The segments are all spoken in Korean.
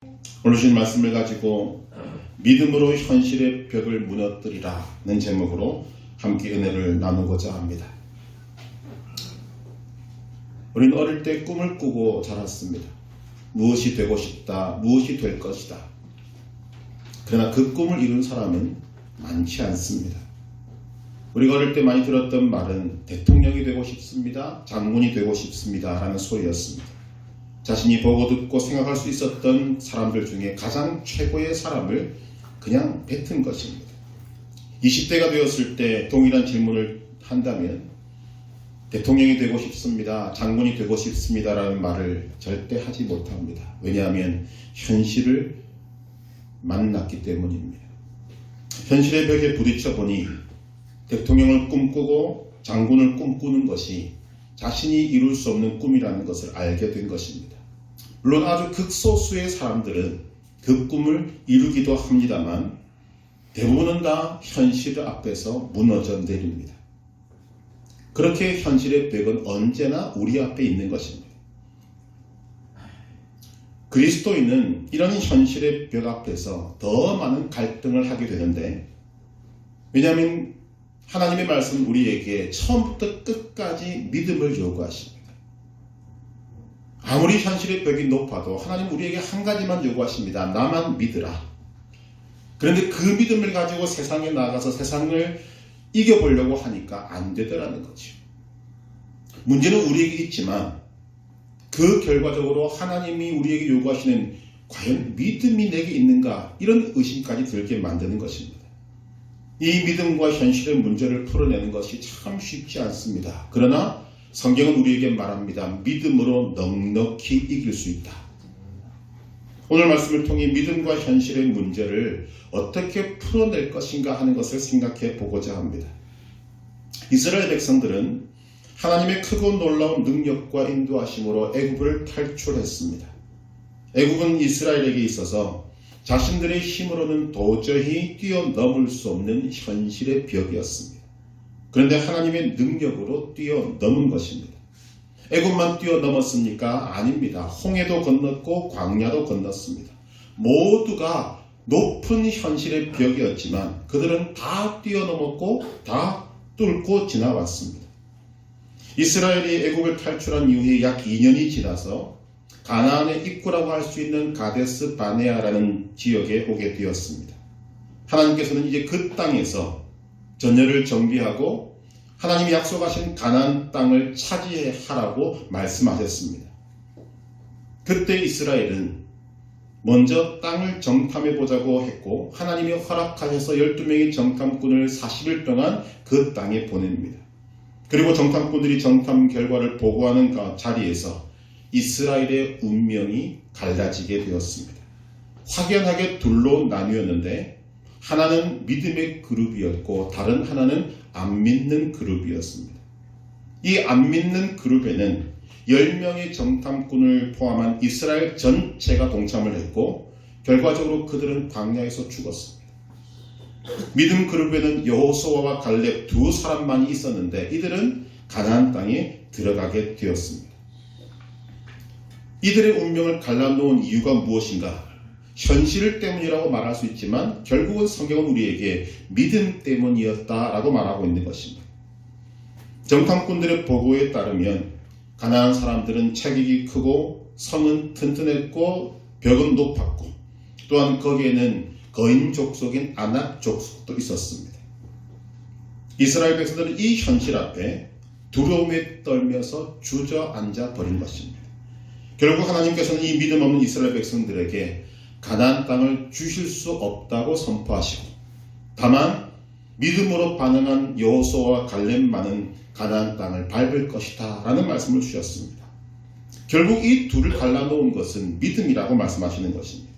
오늘 주신 말씀을 가지고 믿음으로 현실의 벽을 무너뜨리라는 제목으로 함께 은혜를 나누고자 합니다. 우리는 어릴 때 꿈을 꾸고 자랐습니다. 무엇이 되고 싶다, 무엇이 될 것이다. 그러나 그 꿈을 이룬 사람은 많지 않습니다. 우리가 어릴 때 많이 들었던 말은 대통령이 되고 싶습니다, 장군이 되고 싶습니다 라는 소리였습니다. 자신이 보고 듣고 생각할 수 있었던 사람들 중에 가장 최고의 사람을 그냥 뱉은 것입니다. 20대가 되었을 때 동일한 질문을 한다면 대통령이 되고 싶습니다, 장군이 되고 싶습니다 라는 말을 절대 하지 못합니다. 왜냐하면 현실을 만났기 때문입니다. 현실의 벽에 부딪혀 보니 대통령을 꿈꾸고 장군을 꿈꾸는 것이 자신이 이룰 수 없는 꿈이라는 것을 알게 된 것입니다. 물론 아주 극소수의 사람들은 그 꿈을 이루기도 합니다만 대부분은 다 현실 앞에서 무너져 내립니다. 그렇게 현실의 벽은 언제나 우리 앞에 있는 것입니다. 그리스도인은 이런 현실의 벽 앞에서 더 많은 갈등을 하게 되는데, 왜냐하면 하나님의 말씀은 우리에게 처음부터 끝까지 믿음을 요구하십니다. 아무리 현실의 벽이 높아도 하나님 우리에게 한 가지만 요구하십니다. 나만 믿으라. 그런데 그 믿음을 가지고 세상에 나가서 세상을 이겨보려고 하니까 안 되더라는 거죠. 문제는 우리에게 있지만 그 결과적으로 하나님이 우리에게 요구하시는 과연 믿음이 내게 있는가, 이런 의심까지 들게 만드는 것입니다. 이 믿음과 현실의 문제를 풀어내는 것이 참 쉽지 않습니다. 그러나 성경은 우리에게 말합니다. 믿음으로 넉넉히 이길 수 있다. 오늘 말씀을 통해 믿음과 현실의 문제를 어떻게 풀어낼 것인가 하는 것을 생각해 보고자 합니다. 이스라엘 백성들은 하나님의 크고 놀라운 능력과 인도하심으로 애굽을 탈출했습니다. 애굽은 이스라엘에게 있어서 자신들의 힘으로는 도저히 뛰어넘을 수 없는 현실의 벽이었습니다. 그런데 하나님의 능력으로 뛰어넘은 것입니다. 애굽만 뛰어넘었습니까? 아닙니다. 홍해도 건넜고 광야도 건넜습니다. 모두가 높은 현실의 벽이었지만 그들은 다 뛰어넘었고 다 뚫고 지나왔습니다. 이스라엘이 애굽을 탈출한 이후에 약 2년이 지나서 가나안의 입구라고 할 수 있는 가데스 바네아라는 지역에 오게 되었습니다. 하나님께서는 이제 그 땅에서 전열을 정비하고 하나님이 약속하신 가나안 땅을 차지하라고 말씀하셨습니다. 그때 이스라엘은 먼저 땅을 정탐해 보자고 했고 하나님이 허락하셔서 12명의 정탐꾼을 40일 동안 그 땅에 보냅니다. 그리고 정탐꾼들이 정탐 결과를 보고하는 자리에서 이스라엘의 운명이 갈라지게 되었습니다. 확연하게 둘로 나뉘었는데 하나는 믿음의 그룹이었고 다른 하나는 안 믿는 그룹이었습니다. 이 안 믿는 그룹에는 10명의 정탐꾼을 포함한 이스라엘 전체가 동참을 했고 결과적으로 그들은 광야에서 죽었습니다. 믿음 그룹에는 여호수아와 갈렙 두 사람만이 있었는데 이들은 가나안 땅에 들어가게 되었습니다. 이들의 운명을 갈라놓은 이유가 무엇인가? 현실 때문이라고 말할 수 있지만 결국은 성경은 우리에게 믿음 때문이었다라고 말하고 있는 것입니다. 정탐꾼들의 보고에 따르면 가나안 사람들은 체격이 크고 성은 튼튼했고 벽은 높았고 또한 거기에는 거인 족속인 아낙 족속도 있었습니다. 이스라엘 백성들은 이 현실 앞에 두려움에 떨면서 주저앉아 버린 것입니다. 결국 하나님께서는 이 믿음 없는 이스라엘 백성들에게 가나안 땅을 주실 수 없다고 선포하시고 다만 믿음으로 반응한 여호수아와 갈렙만은 가나안 땅을 밟을 것이다 라는 말씀을 주셨습니다. 결국 이 둘을 갈라놓은 것은 믿음이라고 말씀하시는 것입니다.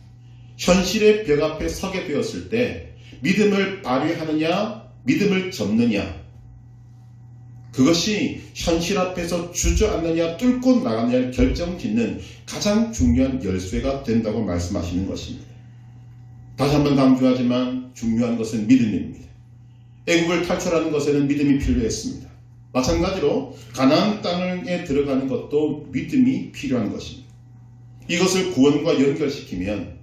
현실의 벽 앞에 서게 되었을 때 믿음을 발휘하느냐 믿음을 접느냐, 그것이 현실 앞에서 주저앉느냐 뚫고 나가느냐를 결정짓는 가장 중요한 열쇠가 된다고 말씀하시는 것입니다. 다시 한번 강조하지만 중요한 것은 믿음입니다. 애굽을 탈출하는 것에는 믿음이 필요했습니다. 마찬가지로 가나안 땅에 들어가는 것도 믿음이 필요한 것입니다. 이것을 구원과 연결시키면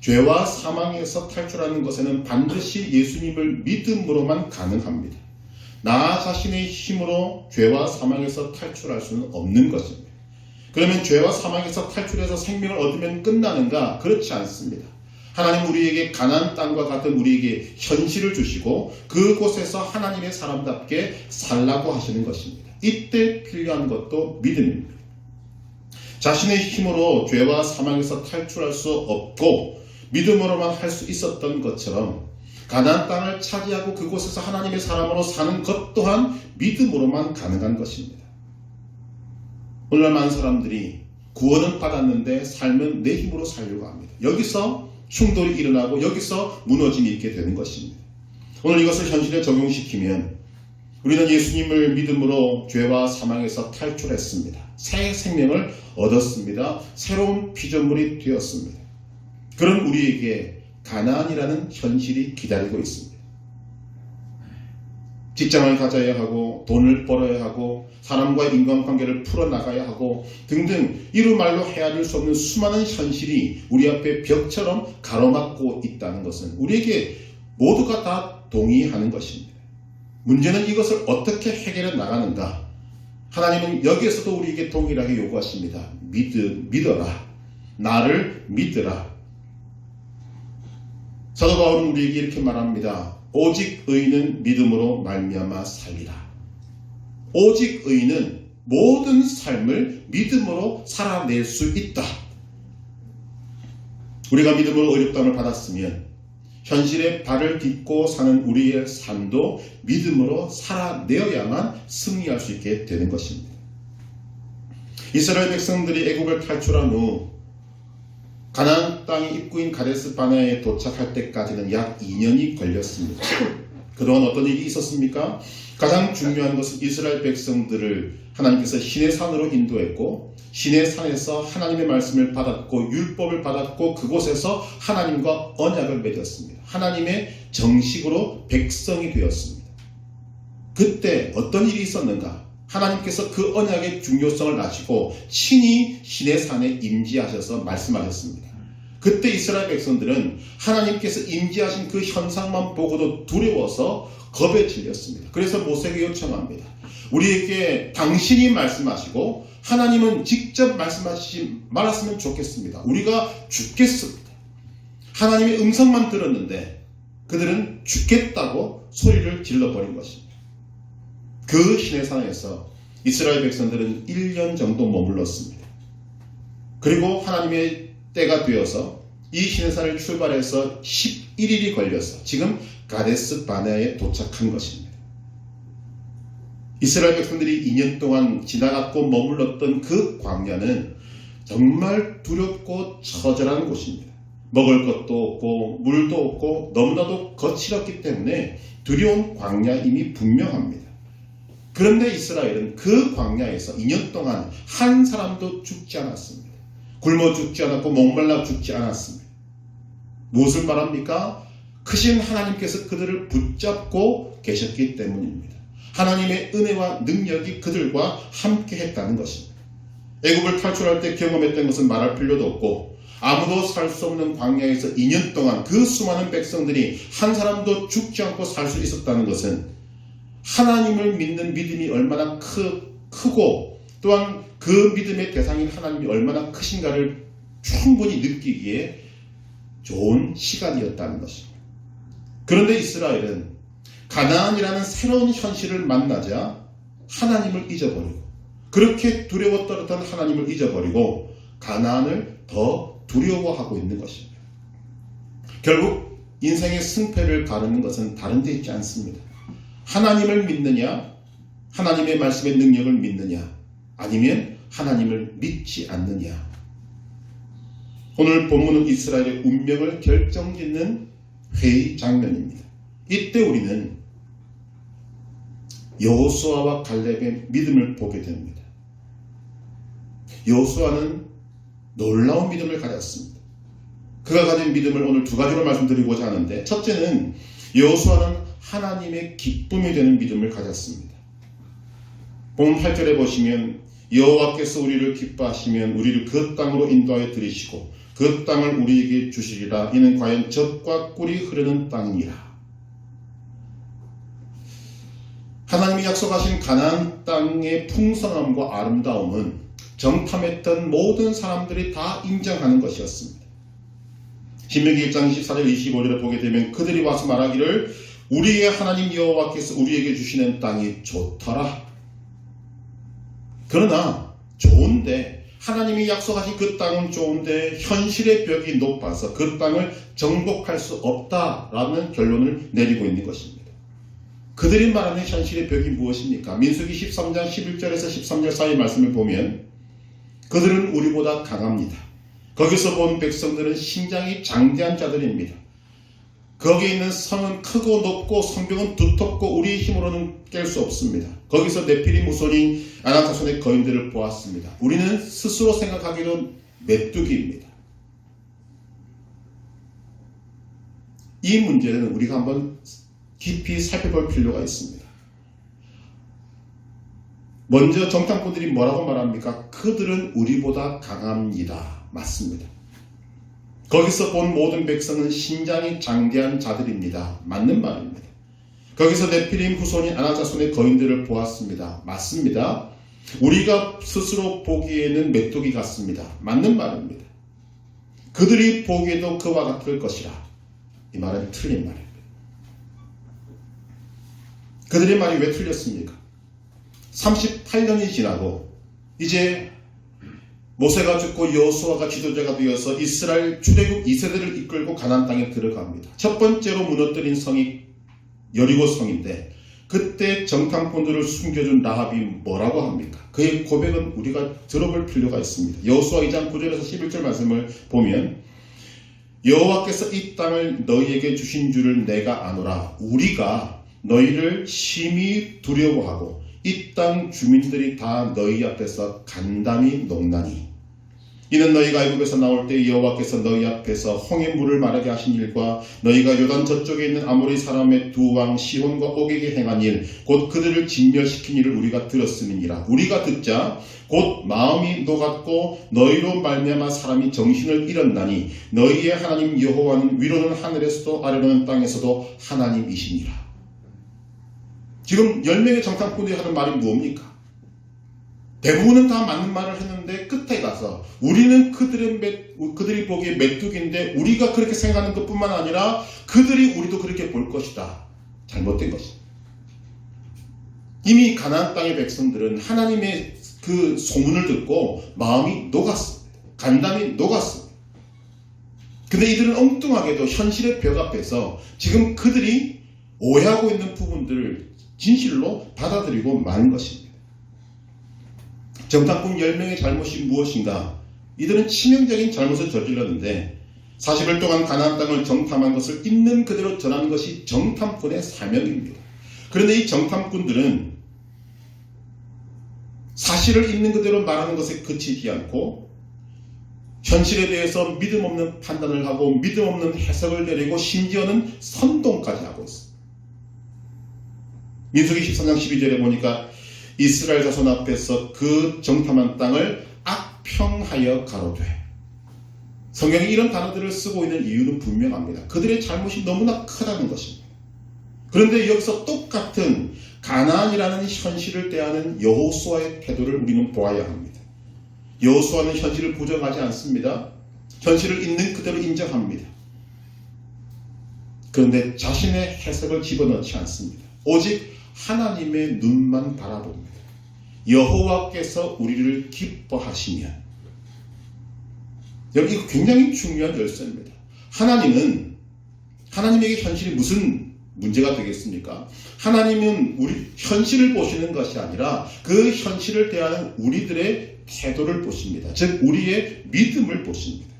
죄와 사망에서 탈출하는 것에는 반드시 예수님을 믿음으로만 가능합니다. 나 자신의 힘으로 죄와 사망에서 탈출할 수는 없는 것입니다. 그러면 죄와 사망에서 탈출해서 생명을 얻으면 끝나는가? 그렇지 않습니다. 하나님 우리에게 가나안 땅과 같은 우리에게 현실을 주시고 그곳에서 하나님의 사람답게 살라고 하시는 것입니다. 이때 필요한 것도 믿음입니다. 자신의 힘으로 죄와 사망에서 탈출할 수 없고 믿음으로만 할 수 있었던 것처럼 가나안 땅을 차지하고 그곳에서 하나님의 사람으로 사는 것 또한 믿음으로만 가능한 것입니다. 오늘날 많은 사람들이 구원은 받았는데 삶은 내 힘으로 살려고 합니다. 여기서 충돌이 일어나고 여기서 무너짐이 있게 되는 것입니다. 오늘 이것을 현실에 적용시키면 우리는 예수님을 믿음으로 죄와 사망에서 탈출했습니다. 새 생명을 얻었습니다. 새로운 피조물이 되었습니다. 그런 우리에게 가나안이라는 현실이 기다리고 있습니다. 직장을 가져야 하고 돈을 벌어야 하고 사람과의 인간관계를 풀어나가야 하고 등등 이루 말로 헤아릴 수 없는 수많은 현실이 우리 앞에 벽처럼 가로막고 있다는 것은 우리에게 모두가 다 동의하는 것입니다. 문제는 이것을 어떻게 해결해 나가는가? 하나님은 여기에서도 우리에게 동일하게 요구하십니다. 믿어라. 나를 믿으라. 사도 바울은 우리에게 이렇게 말합니다. 오직 의인은 믿음으로 말미암아 살리라. 오직 의인은 모든 삶을 믿음으로 살아낼 수 있다. 우리가 믿음으로 의롭다함을 받았으면 현실에 발을 딛고 사는 우리의 삶도 믿음으로 살아내어야만 승리할 수 있게 되는 것입니다. 이스라엘 백성들이 애국을 탈출한 후 가나안 땅의 입구인 가데스 바네아에 도착할 때까지는 약 2년이 걸렸습니다. 그동안 어떤 일이 있었습니까? 가장 중요한 것은 이스라엘 백성들을 하나님께서 시내 산으로 인도했고 시내 산에서 하나님의 말씀을 받았고 율법을 받았고 그곳에서 하나님과 언약을 맺었습니다. 하나님의 정식으로 백성이 되었습니다. 그때 어떤 일이 있었는가? 하나님께서 그 언약의 중요성을 아시고 친히 시내 산에 임재하셔서 말씀하셨습니다. 그때 이스라엘 백성들은 하나님께서 임재하신 그 현상만 보고도 두려워서 겁에 질렸습니다. 그래서 모세에게 요청합니다. 우리에게 당신이 말씀하시고 하나님은 직접 말씀하시지 말았으면 좋겠습니다. 우리가 죽겠습니다. 하나님의 음성만 들었는데 그들은 죽겠다고 소리를 질러버린 것입니다. 그 시내산에서 이스라엘 백성들은 1년 정도 머물렀습니다. 그리고 하나님의 때가 되어서 이 시내산을 출발해서 11일이 걸려서 지금 가데스 바네아에 도착한 것입니다. 이스라엘 백성들이 2년 동안 지나갔고 머물렀던 그 광야는 정말 두렵고 처절한 곳입니다. 먹을 것도 없고 물도 없고 너무나도 거칠었기 때문에 두려운 광야임이 분명합니다. 그런데 이스라엘은 그 광야에서 2년 동안 한 사람도 죽지 않았습니다. 굶어 죽지 않았고 목말라 죽지 않았습니다. 무엇을 말합니까? 크신 하나님께서 그들을 붙잡고 계셨기 때문입니다. 하나님의 은혜와 능력이 그들과 함께 했다는 것입니다. 애굽을 탈출할 때 경험했던 것은 말할 필요도 없고 아무도 살 수 없는 광야에서 2년 동안 그 수많은 백성들이 한 사람도 죽지 않고 살 수 있었다는 것은 하나님을 믿는 믿음이 얼마나 크고 또한 그 믿음의 대상인 하나님이 얼마나 크신가를 충분히 느끼기에 좋은 시간이었다는 것입니다. 그런데 이스라엘은 가나안이라는 새로운 현실을 만나자 하나님을 잊어버리고 그렇게 두려워 떨었던 하나님을 잊어버리고 가나안을 더 두려워하고 있는 것입니다. 결국 인생의 승패를 가르는 것은 다른 데 있지 않습니다. 하나님을 믿느냐, 하나님의 말씀의 능력을 믿느냐, 아니면 하나님을 믿지 않느냐. 오늘 본문은 이스라엘의 운명을 결정짓는 회의 장면입니다. 이때 우리는 여호수아와 갈렙의 믿음을 보게 됩니다. 여호수아는 놀라운 믿음을 가졌습니다. 그가 가진 믿음을 오늘 두 가지로 말씀드리고자 하는데, 첫째는 여호수아는 하나님의 기쁨이 되는 믿음을 가졌습니다. 본문 8절에 보시면 여호와께서 우리를 기뻐하시면 우리를 그 땅으로 인도하여 들이시고 그 땅을 우리에게 주시리라. 이는 과연 젖과 꿀이 흐르는 땅이니라. 하나님이 약속하신 가나안 땅의 풍성함과 아름다움은 정탐했던 모든 사람들이 다 인정하는 것이었습니다. 신명기 1장 24절 25절을 보게 되면 그들이 와서 말하기를 우리의 하나님 여호와께서 우리에게 주시는 땅이 좋더라. 그러나 좋은데 하나님이 약속하신 그 땅은 좋은데 현실의 벽이 높아서 그 땅을 정복할 수 없다라는 결론을 내리고 있는 것입니다. 그들이 말하는 현실의 벽이 무엇입니까? 민수기 13장 11절에서 13절 사이 말씀을 보면 그들은 우리보다 강합니다. 거기서 본 백성들은 신장이 장대한 자들입니다. 거기에 있는 성은 크고 높고 성벽은 두텁고 우리의 힘으로는 깰 수 없습니다. 거기서 네피림 후손인 아낙 자손의 거인들을 보았습니다. 우리는 스스로 생각하기로는 메뚜기입니다. 이 문제는 우리가 한번 깊이 살펴볼 필요가 있습니다. 먼저 정탐꾼들이 뭐라고 말합니까? 그들은 우리보다 강합니다. 맞습니다. 거기서 본 모든 백성은 신장이 장대한 자들입니다. 맞는 말입니다. 거기서 네피림 후손인 아낙 자손의 거인들을 보았습니다. 맞습니다. 우리가 스스로 보기에는 메뚜기 같습니다. 맞는 말입니다. 그들이 보기에도 그와 같을 것이라. 이 말은 틀린 말입니다. 그들의 말이 왜 틀렸습니까? 38년이 지나고 이제 모세가 죽고 여호수아가 지도자가 되어서 이스라엘 출애굽 2세대를 이끌고 가나안 땅에 들어갑니다. 첫 번째로 무너뜨린 성이 여리고 성인데 그때 정탐꾼들을 숨겨준 라합이 뭐라고 합니까? 그의 고백은 우리가 들어볼 필요가 있습니다. 여호수아 2장 9절에서 11절 말씀을 보면 여호와께서 이 땅을 너희에게 주신 줄을 내가 아노라. 우리가 너희를 심히 두려워하고 이 땅 주민들이 다 너희 앞에서 간담이 녹나니 이는 너희가 애굽에서 나올 때 여호와께서 너희 앞에서 홍해 물을 마르게 하신 일과 너희가 요단 저쪽에 있는 아모리 사람의 두 왕 시혼과 옥에게 행한 일 곧 그들을 진멸시킨 일을 우리가 들었음이니라. 우리가 듣자 곧 마음이 녹았고 너희로 말미암아 사람이 정신을 잃었나니 너희의 하나님 여호와는 위로는 하늘에서도 아래로는 땅에서도 하나님이시니라. 지금 10명의 정탐꾼들이 하는 말이 뭡니까? 대부분은 다 맞는 말을 했는데 끝에 가서 우리는 그들이 보기에 메뚜기인데 우리가 그렇게 생각하는 것뿐만 아니라 그들이 우리도 그렇게 볼 것이다. 잘못된 것입니다. 이미 가나안 땅의 백성들은 하나님의 그 소문을 듣고 마음이 녹았습니다. 간담이 녹았습니다. 근데 이들은 엉뚱하게도 현실의 벽 앞에서 지금 그들이 오해하고 있는 부분들을 진실로 받아들이고 마는 것입니다. 정탐꾼 10명의 잘못이 무엇인가? 이들은 치명적인 잘못을 저질렀는데 40일 동안 가나안 땅을 정탐한 것을 있는 그대로 전하는 것이 정탐꾼의 사명입니다. 그런데 이 정탐꾼들은 사실을 있는 그대로 말하는 것에 그치지 않고 현실에 대해서 믿음 없는 판단을 하고 믿음 없는 해석을 내리고 심지어는 선동까지 하고 있습니다. 민수기 13장 12절에 보니까 이스라엘 자손 앞에서 그 정탐한 땅을 악평하여 가로되. 성경이 이런 단어들을 쓰고 있는 이유는 분명합니다. 그들의 잘못이 너무나 크다는 것입니다. 그런데 여기서 똑같은 가나안이라는 현실을 대하는 여호수아의 태도를 우리는 보아야 합니다. 여호수아는 현실을 부정하지 않습니다. 현실을 있는 그대로 인정합니다. 그런데 자신의 해석을 집어넣지 않습니다. 오직 하나님의 눈만 바라봅니다. 여호와께서 우리를 기뻐하시면. 여기 이거 굉장히 중요한 열쇠입니다. 하나님에게 현실이 무슨 문제가 되겠습니까? 하나님은 우리 현실을 보시는 것이 아니라 그 현실을 대하는 우리들의 태도를 보십니다. 즉 우리의 믿음을 보십니다.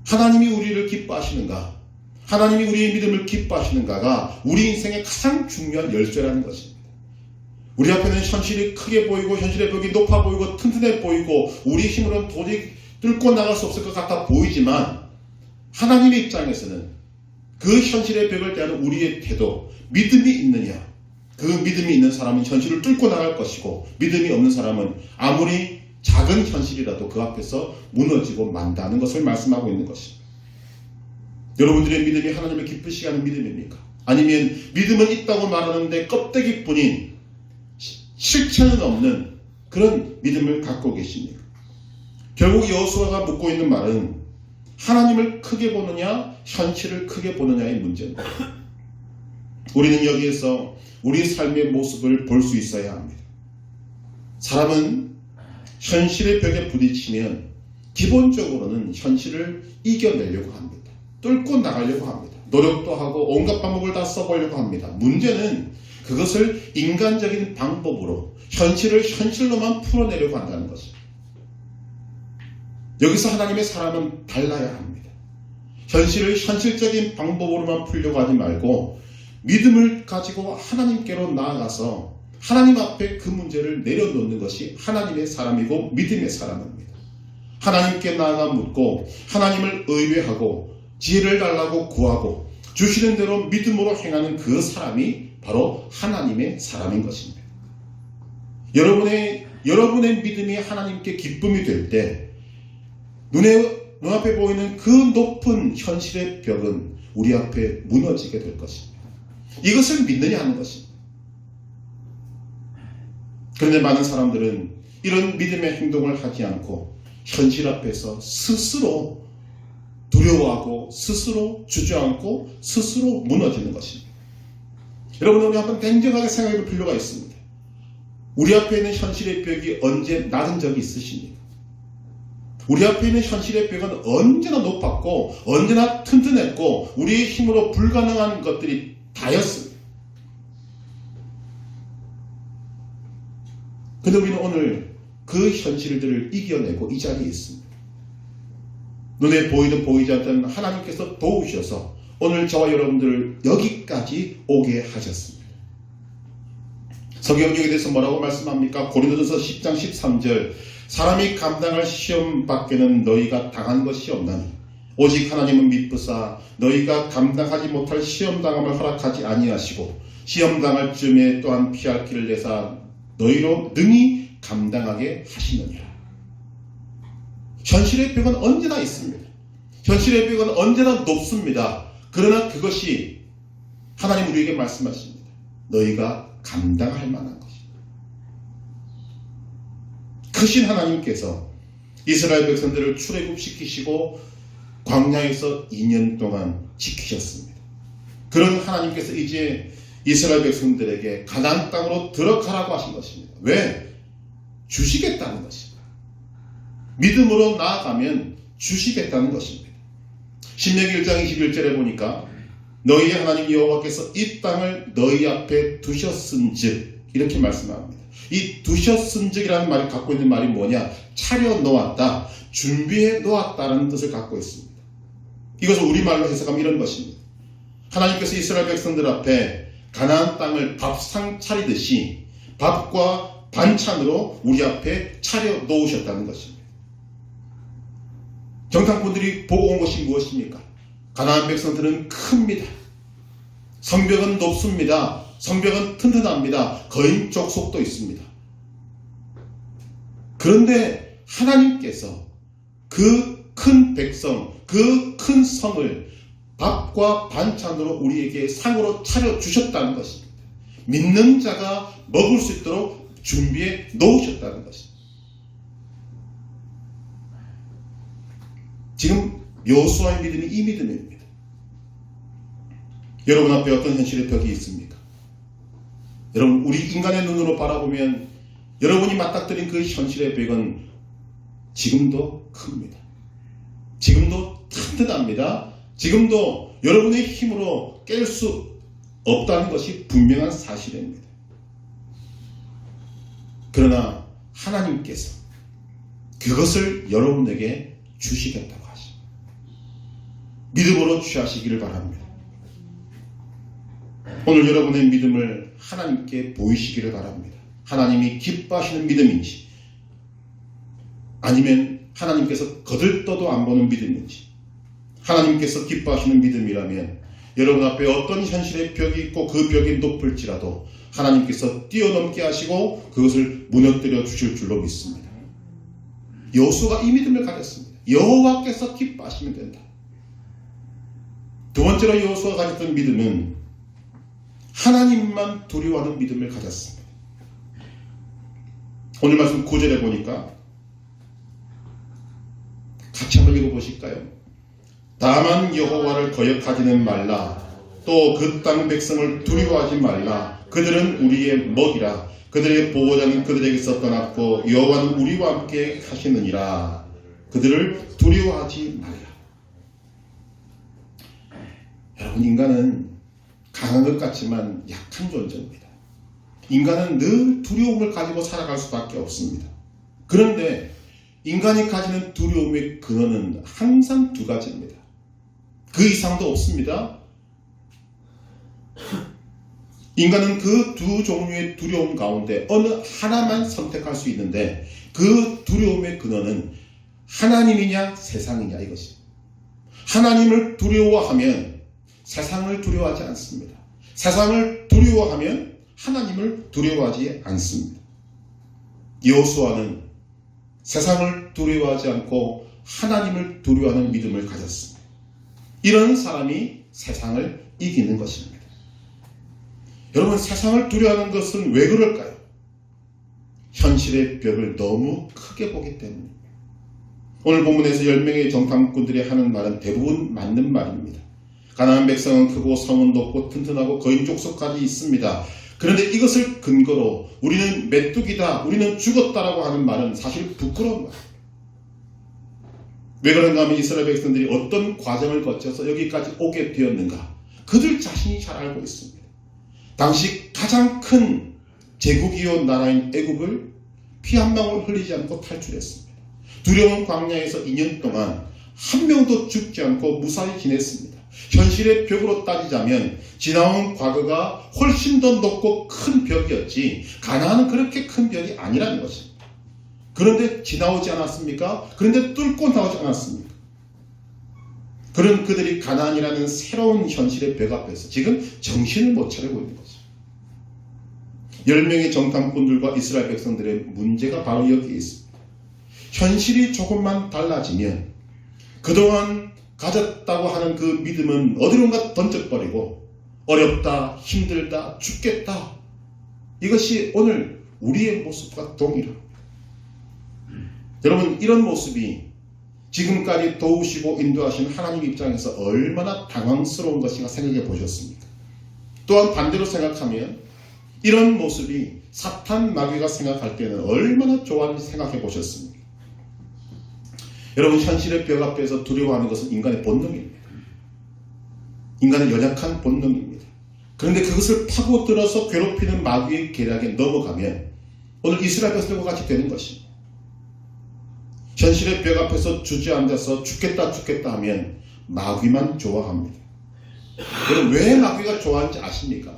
하나님이 우리를 기뻐하시는가? 하나님이 우리의 믿음을 기뻐하시는가가 우리 인생의 가장 중요한 열쇠라는 것입니다. 우리 앞에는 현실이 크게 보이고 현실의 벽이 높아 보이고 튼튼해 보이고 우리 힘으로는 도저히 뚫고 나갈 수 없을 것 같아 보이지만 하나님의 입장에서는 그 현실의 벽을 대하는 우리의 태도, 믿음이 있느냐, 그 믿음이 있는 사람은 현실을 뚫고 나갈 것이고 믿음이 없는 사람은 아무리 작은 현실이라도 그 앞에서 무너지고 만다는 것을 말씀하고 있는 것입니다. 여러분들의 믿음이 하나님을 기쁘시게 하는 믿음입니까? 아니면 믿음은 있다고 말하는데 껍데기뿐인 실체는 없는 그런 믿음을 갖고 계십니까? 결국 여호수아가 묻고 있는 말은 하나님을 크게 보느냐 현실을 크게 보느냐의 문제입니다. 우리는 여기에서 우리 삶의 모습을 볼 수 있어야 합니다. 사람은 현실의 벽에 부딪히면 기본적으로는 현실을 이겨내려고 합니다. 뚫고 나가려고 합니다. 노력도 하고 온갖 방법을 다 써보려고 합니다. 문제는 그것을 인간적인 방법으로 현실을 현실로만 풀어내려고 한다는 것입니다. 여기서 하나님의 사람은 달라야 합니다. 현실을 현실적인 방법으로만 풀려고 하지 말고 믿음을 가지고 하나님께로 나아가서 하나님 앞에 그 문제를 내려놓는 것이 하나님의 사람이고 믿음의 사람입니다. 하나님께 나아가 묻고 하나님을 의뢰하고 지혜를 달라고 구하고 주시는 대로 믿음으로 행하는 그 사람이 바로 하나님의 사람인 것입니다. 여러분의 믿음이 하나님께 기쁨이 될 때 눈앞에 보이는 그 높은 현실의 벽은 우리 앞에 무너지게 될 것입니다. 이것을 믿느냐 하는 것입니다. 그런데 많은 사람들은 이런 믿음의 행동을 하지 않고 현실 앞에서 스스로 두려워하고 스스로 주저앉고 스스로 무너지는 것입니다. 여러분, 우리 한번 냉정하게 생각해 볼 필요가 있습니다. 우리 앞에 있는 현실의 벽이 언제 낮은 적이 있으십니까? 우리 앞에 있는 현실의 벽은 언제나 높았고 언제나 튼튼했고 우리의 힘으로 불가능한 것들이 다였습니다. 그런데 우리는 오늘 그 현실들을 이겨내고 이 자리에 있습니다. 눈에 보이든 보이지 않든 하나님께서 도우셔서 오늘 저와 여러분들을 여기까지 오게 하셨습니다. 성경에 대해서 뭐라고 말씀합니까? 고린도전서 10장 13절 사람이 감당할 시험 밖에는 너희가 당한 것이 없나니 오직 하나님은 미쁘사 너희가 감당하지 못할 시험당함을 허락하지 아니하시고 시험당할 즈음에 또한 피할 길을 내사 너희로 능히 감당하게 하시느니라. 현실의 벽은 언제나 있습니다. 현실의 벽은 언제나 높습니다. 그러나 그것이 하나님 우리에게 말씀하십니다. 너희가 감당할 만한 것입니다. 크신 하나님께서 이스라엘 백성들을 출애굽시키시고 광야에서 2년 동안 지키셨습니다. 그런 하나님께서 이제 이스라엘 백성들에게 가나안 땅으로 들어가라고 하신 것입니다. 왜? 주시겠다는 것입니다. 믿음으로 나아가면 주시겠다는 것입니다. 신명기 1장 21절에 보니까 너희의 하나님 여호와께서 이 땅을 너희 앞에 두셨은즉 이렇게 말씀합니다. 이 두셨은즉이라는 말이 갖고 있는 말이 뭐냐? 차려 놓았다, 준비해 놓았다는 뜻을 갖고 있습니다. 이것을 우리말로 해석하면 이런 것입니다. 하나님께서 이스라엘 백성들 앞에 가나안 땅을 밥상 차리듯이 밥과 반찬으로 우리 앞에 차려 놓으셨다는 것입니다. 정탐꾼들이 보고 온 것이 무엇입니까? 가나안 백성들은 큽니다. 성벽은 높습니다. 성벽은 튼튼합니다. 거인 족속도 있습니다. 그런데 하나님께서 그 큰 백성, 그 큰 성을 밥과 반찬으로 우리에게 상으로 차려주셨다는 것입니다. 믿는 자가 먹을 수 있도록 준비해 놓으셨다는 것입니다. 지금 여호수아의 믿음이 이 믿음입니다. 여러분 앞에 어떤 현실의 벽이 있습니까? 여러분, 우리 인간의 눈으로 바라보면 여러분이 맞닥뜨린 그 현실의 벽은 지금도 큽니다. 지금도 튼튼합니다. 지금도 여러분의 힘으로 깰 수 없다는 것이 분명한 사실입니다. 그러나 하나님께서 그것을 여러분에게 주시겠다고 하십니다. 믿음으로 취하시기를 바랍니다. 오늘 여러분의 믿음을 하나님께 보이시기를 바랍니다. 하나님이 기뻐하시는 믿음인지 아니면 하나님께서 거들떠도 안 보는 믿음인지, 하나님께서 기뻐하시는 믿음이라면 여러분 앞에 어떤 현실의 벽이 있고 그 벽이 높을지라도 하나님께서 뛰어넘게 하시고 그것을 무너뜨려 주실 줄로 믿습니다. 여호수아가 이 믿음을 가졌습니다. 여호와께서 기뻐하시면 된다. 두 번째로 여호수아가 가졌던 믿음은 하나님만 두려워하는 믿음을 가졌습니다. 오늘 말씀 9절에 보니까 같이 한번 읽어보실까요? 다만 여호와를 거역하지는 말라. 또 그 땅 백성을 두려워하지 말라. 그들은 우리의 먹이라. 그들의 보호자는 그들에게서 떠났고 여호와는 우리와 함께 하시느니라. 그들을 두려워하지 말라. 여러분, 인간은 강한 것 같지만 약한 존재입니다. 인간은 늘 두려움을 가지고 살아갈 수밖에 없습니다. 그런데 인간이 가지는 두려움의 근원은 항상 두 가지입니다. 그 이상도 없습니다. 인간은 그 두 종류의 두려움 가운데 어느 하나만 선택할 수 있는데 그 두려움의 근원은 하나님이냐 세상이냐 이것입니다. 하나님을 두려워하면 세상을 두려워하지 않습니다. 세상을 두려워하면 하나님을 두려워하지 않습니다. 여호수아는 세상을 두려워하지 않고 하나님을 두려워하는 믿음을 가졌습니다. 이런 사람이 세상을 이기는 것입니다. 여러분, 세상을 두려워하는 것은 왜 그럴까요? 현실의 벽을 너무 크게 보기 때문입니다. 오늘 본문에서 10명의 정탐꾼들이 하는 말은 대부분 맞는 말입니다. 가나안 백성은 크고 성은 높고 튼튼하고 거인 족속까지 있습니다. 그런데 이것을 근거로 우리는 메뚜기다, 우리는 죽었다라고 하는 말은 사실 부끄러운 말입니다. 왜 그런가 하면 이스라엘 백성들이 어떤 과정을 거쳐서 여기까지 오게 되었는가, 그들 자신이 잘 알고 있습니다. 당시 가장 큰 제국이요 나라인 애국을 피 한 방울 흘리지 않고 탈출했습니다. 두려운 광야에서 2년 동안 한 명도 죽지 않고 무사히 지냈습니다. 현실의 벽으로 따지자면 지나온 과거가 훨씬 더 높고 큰 벽이었지 가나안은 그렇게 큰 벽이 아니라는 것입니다. 그런데 지나오지 않았습니까? 그런데 뚫고 나오지 않았습니까? 그런 그들이 가나안이라는 새로운 현실의 벽 앞에서 지금 정신을 못 차리고 있는 거죠. 10명의 정탐꾼들과 이스라엘 백성들의 문제가 바로 여기에 있습니다. 현실이 조금만 달라지면 그동안 가졌다고 하는 그 믿음은 어디론가 던져버리고 어렵다, 힘들다, 죽겠다, 이것이 오늘 우리의 모습과 동일합니다. 여러분, 이런 모습이 지금까지 도우시고 인도하신 하나님 입장에서 얼마나 당황스러운 것인가 생각해 보셨습니까? 또한 반대로 생각하면 이런 모습이 사탄 마귀가 생각할 때는 얼마나 좋아하는지 생각해 보셨습니까? 여러분, 현실의 벽 앞에서 두려워하는 것은 인간의 본능입니다. 인간의 연약한 본능입니다. 그런데 그것을 파고들어서 괴롭히는 마귀의 계략에 넘어가면 오늘 이스라엘 백성과 같이 되는 것입니다. 현실의 벽 앞에서 주저앉아서 죽겠다 하면 마귀만 좋아합니다. 여러분, 왜 마귀가 좋아하는지 아십니까?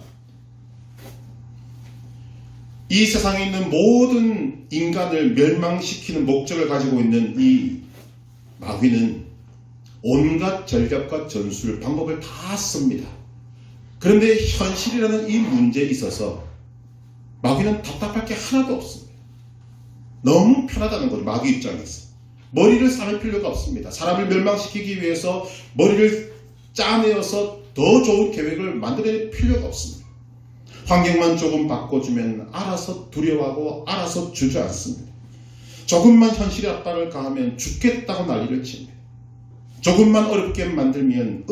이 세상에 있는 모든 인간을 멸망시키는 목적을 가지고 있는 이 마귀는 온갖 전략과 전술, 방법을 다 씁니다. 그런데 현실이라는 이 문제에 있어서 마귀는 답답할 게 하나도 없습니다. 너무 편하다는 거죠. 마귀 입장에서 머리를 싸맬 필요가 없습니다. 사람을 멸망시키기 위해서 머리를 짜내어서 더 좋은 계획을 만들어낼 필요가 없습니다. 환경만 조금 바꿔주면 알아서 두려워하고 알아서 주저앉습니다. 조금만 현실의 압박을 가하면 죽겠다고 난리를 칩니다. 조금만 어렵게 만들면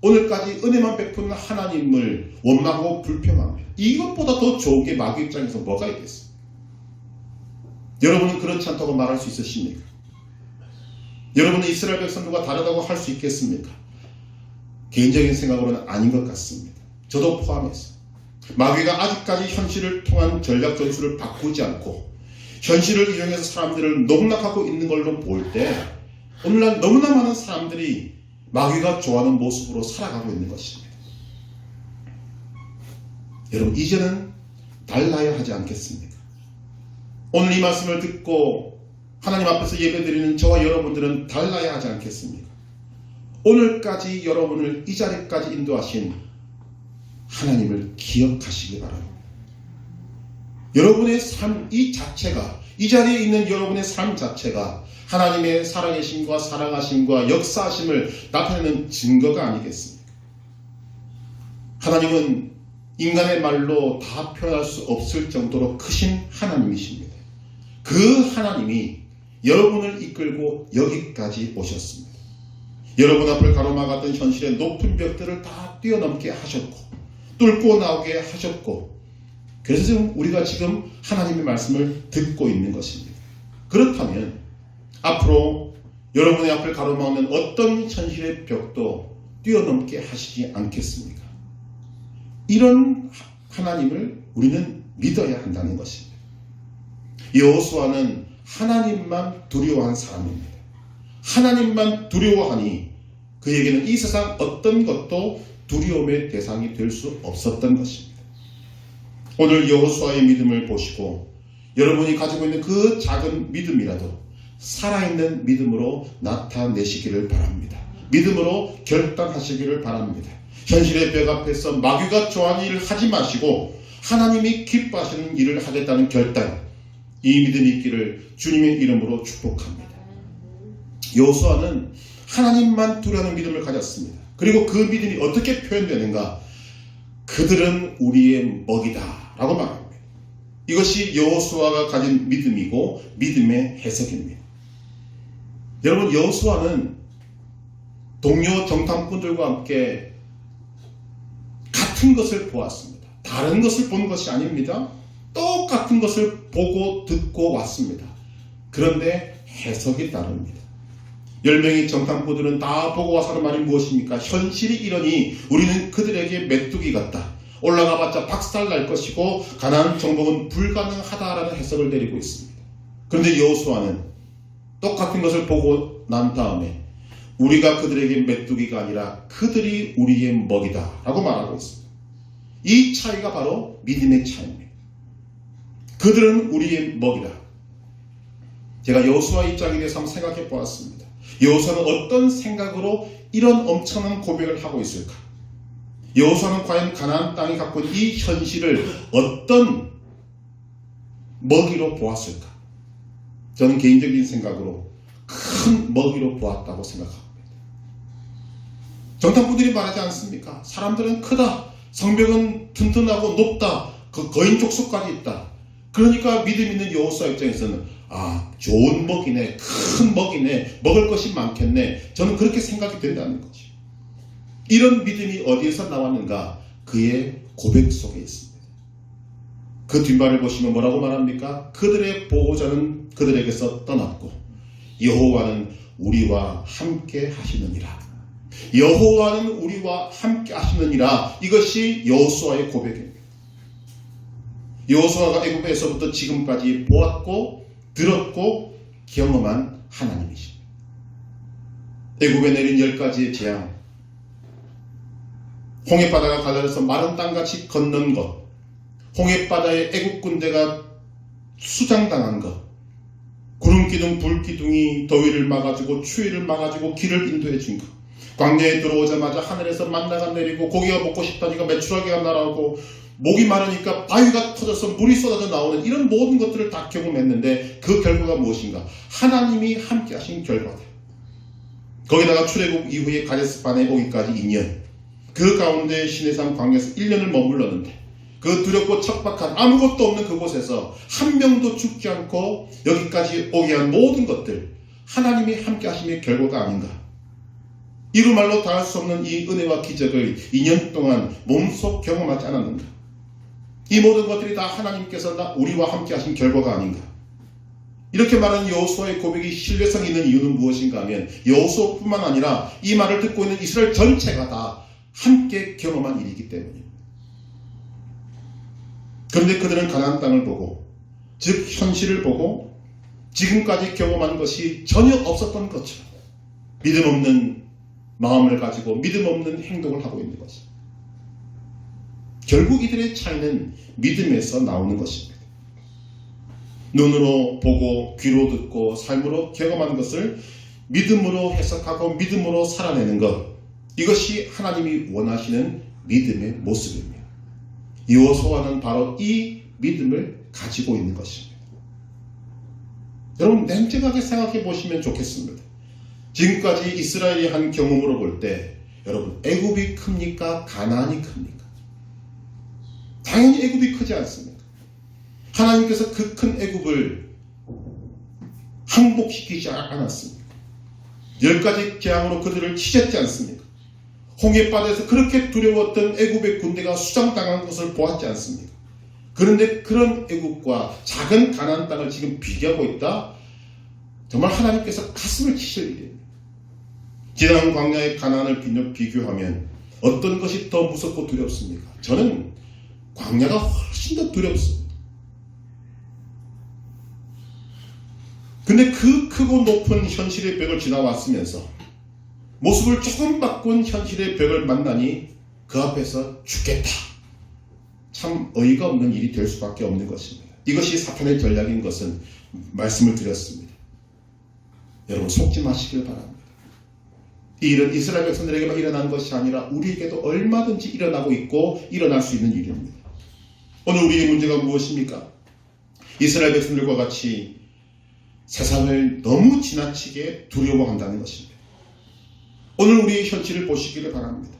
오늘까지 은혜만 베푸는 하나님을 원망하고 불평합니다. 이것보다 더 좋은 게 마귀 입장에서 뭐가 있겠습니까? 여러분은 그렇지 않다고 말할 수 있으십니까? 여러분은 이스라엘 백성들과 다르다고 할 수 있겠습니까? 개인적인 생각으로는 아닌 것 같습니다. 저도 포함해서 마귀가 아직까지 현실을 통한 전략 전술을 바꾸지 않고 현실을 이용해서 사람들을 농락하고 있는 걸로 볼 때 오늘날 너무나 많은 사람들이 마귀가 좋아하는 모습으로 살아가고 있는 것입니다. 여러분, 이제는 달라야 하지 않겠습니까? 오늘 이 말씀을 듣고 하나님 앞에서 예배드리는 저와 여러분들은 달라야 하지 않겠습니까? 오늘까지 여러분을 이 자리까지 인도하신 하나님을 기억하시기 바랍니다. 여러분의 삶 이 자체가, 이 자리에 있는 여러분의 삶 자체가 하나님의 살아계심과 사랑하심과 역사하심을 나타내는 증거가 아니겠습니까? 하나님은 인간의 말로 다 표현할 수 없을 정도로 크신 하나님이십니다. 그 하나님이 여러분을 이끌고 여기까지 오셨습니다. 여러분 앞을 가로막았던 현실의 높은 벽들을 다 뛰어넘게 하셨고 뚫고 나오게 하셨고, 그래서 지금 우리가 지금 하나님의 말씀을 듣고 있는 것입니다. 그렇다면 앞으로 여러분의 앞을 가로막는 어떤 현실의 벽도 뛰어넘게 하시지 않겠습니까? 이런 하나님을 우리는 믿어야 한다는 것입니다. 여호수아는 하나님만 두려워한 사람입니다. 하나님만 두려워하니 그에게는 이 세상 어떤 것도 두려움의 대상이 될 수 없었던 것입니다. 오늘 여호수아의 믿음을 보시고 여러분이 가지고 있는 그 작은 믿음이라도 살아있는 믿음으로 나타내시기를 바랍니다. 믿음으로 결단하시기를 바랍니다. 현실의 벽 앞에서 마귀가 좋아하는 일을 하지 마시고 하나님이 기뻐하시는 일을 하겠다는 결단, 이 믿음이 있기를 주님의 이름으로 축복합니다. 여호수아는 하나님만 두려워하는 믿음을 가졌습니다. 그리고 그 믿음이 어떻게 표현되는가? 그들은 우리의 먹이다 라고 말합니다. 이것이 여호수아가 가진 믿음이고 믿음의 해석입니다. 여러분, 여호수아는 동료 정탐꾼들과 함께 같은 것을 보았습니다. 다른 것을 본 것이 아닙니다. 똑같은 것을 보고 듣고 왔습니다. 그런데 해석이 다릅니다. 10명의 정탐꾼들은 다 보고 와서 하는 말이 무엇입니까? 현실이 이러니 우리는 그들에게 메뚜기 같다. 올라가봤자 박살날 것이고 가나안 정복은 불가능하다라는 해석을 내리고 있습니다. 그런데 여호수아는 똑같은 것을 보고 난 다음에 우리가 그들에게 메뚜기가 아니라 그들이 우리의 먹이다 라고 말하고 있습니다. 이 차이가 바로 믿음의 차이입니다. 그들은 우리의 먹이다. 제가 여호수아 입장에 대해서 한번 생각해 보았습니다. 여호수아는 어떤 생각으로 이런 엄청난 고백을 하고 있을까? 여호수아는 과연 가나안 땅이 갖고 있는 이 현실을 어떤 먹이로 보았을까? 저는 개인적인 생각으로 큰 먹이로 보았다고 생각합니다. 정탐꾼들이 말하지 않습니까? 사람들은 크다, 성벽은 튼튼하고 높다, 그 거인 족속까지 있다. 그러니까 믿음 있는 여호수아 입장에서는 좋은 먹이네, 큰 먹이네, 먹을 것이 많겠네, 저는 그렇게 생각이 된다는 거죠. 이런 믿음이 어디에서 나왔는가? 그의 고백 속에 있습니다. 그 뒷말을 보시면 뭐라고 말합니까? 그들의 보호자는 그들에게서 떠났고 여호와는 우리와 함께 하시느니라. 여호와는 우리와 함께 하시느니라. 이것이 여호수아의 고백입니다. 여호수아가 애굽에서부터 지금까지 보았고 들었고 경험한 하나님이십니다. 애굽에 내린 10가지의 재앙, 홍해바다가 갈라져서 마른 땅같이 건넌 것, 홍해바다에 애굽 군대가 수장당한 것, 구름기둥 불기둥이 더위를 막아주고 추위를 막아주고 길을 인도해 준 것, 광야에 들어오자마자 하늘에서 만나가 내리고 고기가 먹고 싶다니까 메추라기가 날아오고 목이 마르니까 바위가 터져서 물이 쏟아져 나오는 이런 모든 것들을 다 경험했는데 그 결과가 무엇인가? 하나님이 함께 하신 결과다. 거기다가 출애굽 이후에 가데스바네 오기까지 2년, 그 가운데 시내산 광야에서 1년을 머물렀는데 그 두렵고 척박한 아무것도 없는 그곳에서 한 명도 죽지 않고 여기까지 오게 한 모든 것들, 하나님이 함께 하심의 결과가 아닌가? 이루 말로 다할 수 없는 이 은혜와 기적을 2년 동안 몸소 경험하지 않았는가? 이 모든 것들이 다 하나님께서 우리와 함께 하신 결과가 아닌가? 이렇게 말하는 여호수아의 고백이 신뢰성 있는 이유는 무엇인가 하면 여호수아뿐만 아니라 이 말을 듣고 있는 이스라엘 전체가 다 함께 경험한 일이기 때문입니다. 그런데 그들은 가나안 땅을 보고, 즉 현실을 보고 지금까지 경험한 것이 전혀 없었던 것처럼 믿음 없는 마음을 가지고 믿음 없는 행동을 하고 있는 것입니다. 결국 이들의 차이는 믿음에서 나오는 것입니다. 눈으로 보고 귀로 듣고 삶으로 경험한 것을 믿음으로 해석하고 믿음으로 살아내는 것, 이것이 하나님이 원하시는 믿음의 모습입니다. 여호수아는 바로 이 믿음을 가지고 있는 것입니다. 여러분 냉정하게 생각해 보시면 좋겠습니다. 지금까지 이스라엘이 한 경험으로 볼 때 여러분 애굽이 큽니까? 가나안이 큽니까? 당연히 애굽이 크지 않습니까? 하나님께서 그 큰 애굽을 항복시키지 않았습니까? 10가지 재앙으로 그들을 치셨지 않습니까? 홍해바다에서 그렇게 두려웠던 애굽의 군대가 수장당한 것을 보았지 않습니까? 그런데 그런 애굽과 작은 가나안 땅을 지금 비교하고 있다? 정말 하나님께서 가슴을 치실 일입니다. 지난 광야의 가나안을 비교하면 어떤 것이 더 무섭고 두렵습니까? 저는 광야가 훨씬 더 두렵습니다. 근데 그 크고 높은 현실의 벽을 지나왔으면서 모습을 조금 바꾼 현실의 벽을 만나니 그 앞에서 죽겠다. 참 어이가 없는 일이 될 수밖에 없는 것입니다. 이것이 사탄의 전략인 것은 말씀을 드렸습니다. 여러분 속지 마시길 바랍니다. 이 일은 이스라엘 백성들에게만 일어난 것이 아니라 우리에게도 얼마든지 일어나고 있고 일어날 수 있는 일입니다. 오늘 우리의 문제가 무엇입니까? 이스라엘 백성들과 같이 세상을 너무 지나치게 두려워한다는 것입니다. 오늘 우리의 현실을 보시기를 바랍니다.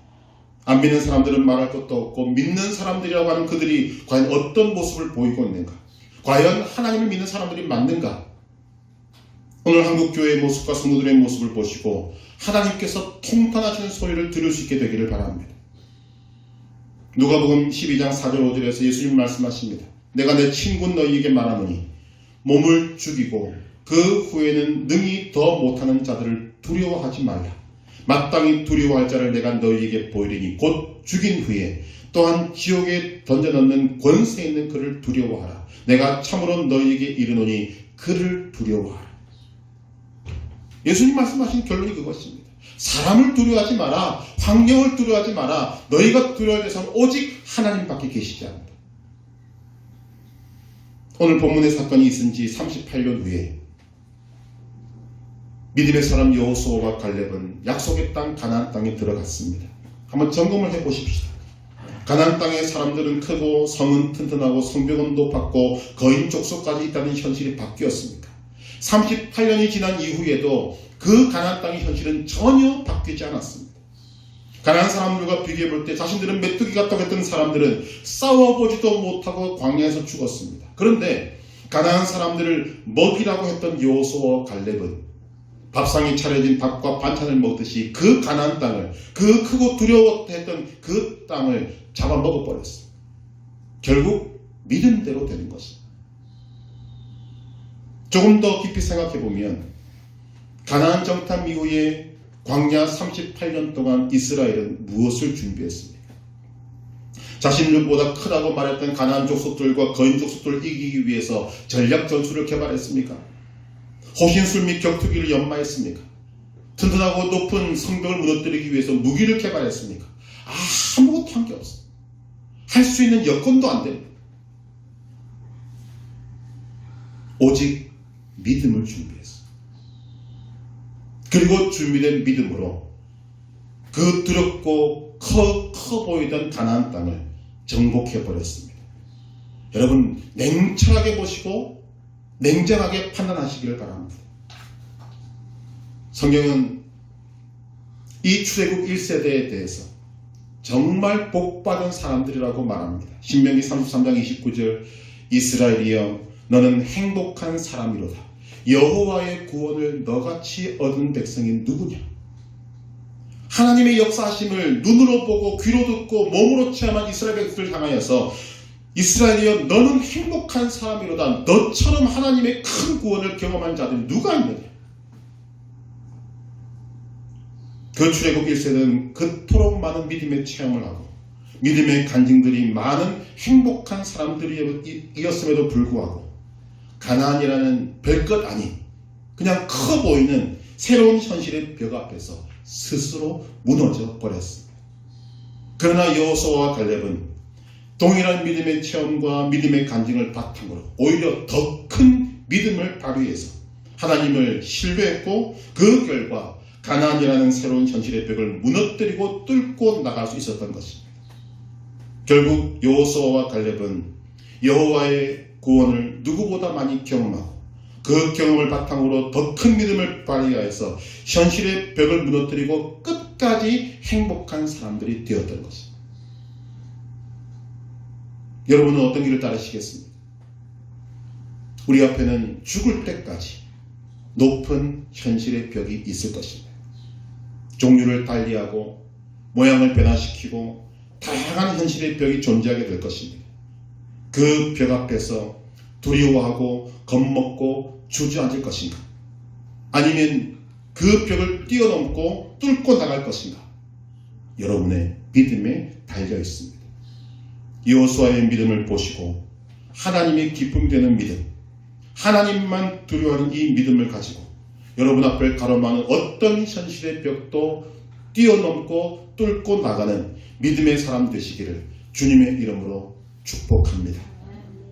안 믿는 사람들은 말할 것도 없고 믿는 사람들이라고 하는 그들이 과연 어떤 모습을 보이고 있는가? 과연 하나님을 믿는 사람들이 맞는가? 오늘 한국교회의 모습과 성도들의 모습을 보시고 하나님께서 통탄하시는 소리를 들을 수 있게 되기를 바랍니다. 누가복음 12장 4절 5절에서 예수님 말씀하십니다. 내가 내 친구 너희에게 말하노니 몸을 죽이고 그 후에는 능히 더 못하는 자들을 두려워하지 말라. 마땅히 두려워할 자를 내가 너희에게 보이리니 곧 죽인 후에 또한 지옥에 던져넣는 권세 있는 그를 두려워하라. 내가 참으로 너희에게 이르노니 그를 두려워하라. 예수님 말씀하신 결론이 그것입니다. 사람을 두려워하지 마라. 환경을 두려워하지 마라. 너희가 두려워할 대상은 오직 하나님밖에 계시지 않는다. 오늘 본문의 사건이 있은 지 38년 후에 믿음의 사람 여호수아와 갈렙은 약속의 땅 가나안 땅에 들어갔습니다. 한번 점검을 해보십시다. 가나안 땅의 사람들은 크고 성은 튼튼하고 성벽은 높았고 거인 족속까지 있다는 현실이 바뀌었습니까? 38년이 지난 이후에도 그 가나안 땅의 현실은 전혀 바뀌지 않았습니다. 가나안 사람들과 비교해 볼 때 자신들은 메뚜기 같다고 했던 사람들은 싸워보지도 못하고 광야에서 죽었습니다. 그런데 가나안 사람들을 먹이라고 했던 여호수아와 갈렙은 밥상이 차려진 밥과 반찬을 먹듯이 그 가나안 땅을, 그 크고 두려워했던 그 땅을 잡아먹어버렸어요. 결국 믿음대로 되는 것입니다. 조금 더 깊이 생각해보면 가나안 정탐 이후에 광야 38년 동안 이스라엘은 무엇을 준비했습니까? 자신들보다 크다고 말했던 가나안 족속들과 거인 족속들을 이기기 위해서 전략 전술을 개발했습니까? 호신술 및 격투기를 연마했습니까? 튼튼하고 높은 성벽을 무너뜨리기 위해서 무기를 개발했습니까? 아무것도 한 게 없어요. 할 수 있는 여건도 안 됩니다. 오직 믿음을 준비했어요. 그리고 준비된 믿음으로 그 두렵고 커 보이던 가나안 땅을 정복해버렸습니다. 여러분 냉철하게 보시고 냉정하게 판단하시기를 바랍니다. 성경은 이 출애굽 1세대에 대해서 정말 복받은 사람들이라고 말합니다. 신명기 33장 29절 이스라엘이여 너는 행복한 사람이로다. 여호와의 구원을 너같이 얻은 백성이 누구냐? 하나님의 역사하심을 눈으로 보고 귀로 듣고 몸으로 체험한 이스라엘 백성을 향하여서 이스라엘이여 너는 행복한 사람이로다. 너처럼 하나님의 큰 구원을 경험한 자들이 누가 있느냐? 그 출애굽 1세는 그토록 많은 믿음의 체험을 하고 믿음의 간증들이 많은 행복한 사람들이었음에도 불구하고 가나안이라는 별것 아닌 그냥 커 보이는 새로운 현실의 벽 앞에서 스스로 무너져 버렸습니다. 그러나 여호수아와 갈렙은 동일한 믿음의 체험과 믿음의 간증을 바탕으로 오히려 더 큰 믿음을 발휘해서 하나님을 신뢰했고 그 결과 가나안이라는 새로운 현실의 벽을 무너뜨리고 뚫고 나갈 수 있었던 것입니다. 결국 여호수아와 갈렙은 여호와의 구원을 누구보다 많이 경험하고 그 경험을 바탕으로 더 큰 믿음을 발휘하여서 현실의 벽을 무너뜨리고 끝까지 행복한 사람들이 되었던 것입니다. 여러분은 어떤 길을 따르시겠습니까? 우리 앞에는 죽을 때까지 높은 현실의 벽이 있을 것입니다. 종류를 달리하고 모양을 변화시키고 다양한 현실의 벽이 존재하게 될 것입니다. 그 벽 앞에서 두려워하고 겁먹고 주저앉을 것인가? 아니면 그 벽을 뛰어넘고 뚫고 나갈 것인가? 여러분의 믿음에 달려 있습니다. 여호수아의 믿음을 보시고 하나님의 기쁨이 되는 믿음, 하나님만 두려워하는 이 믿음을 가지고 여러분 앞을 가로막는 어떤 현실의 벽도 뛰어넘고 뚫고 나가는 믿음의 사람 되시기를 주님의 이름으로 축복합니다.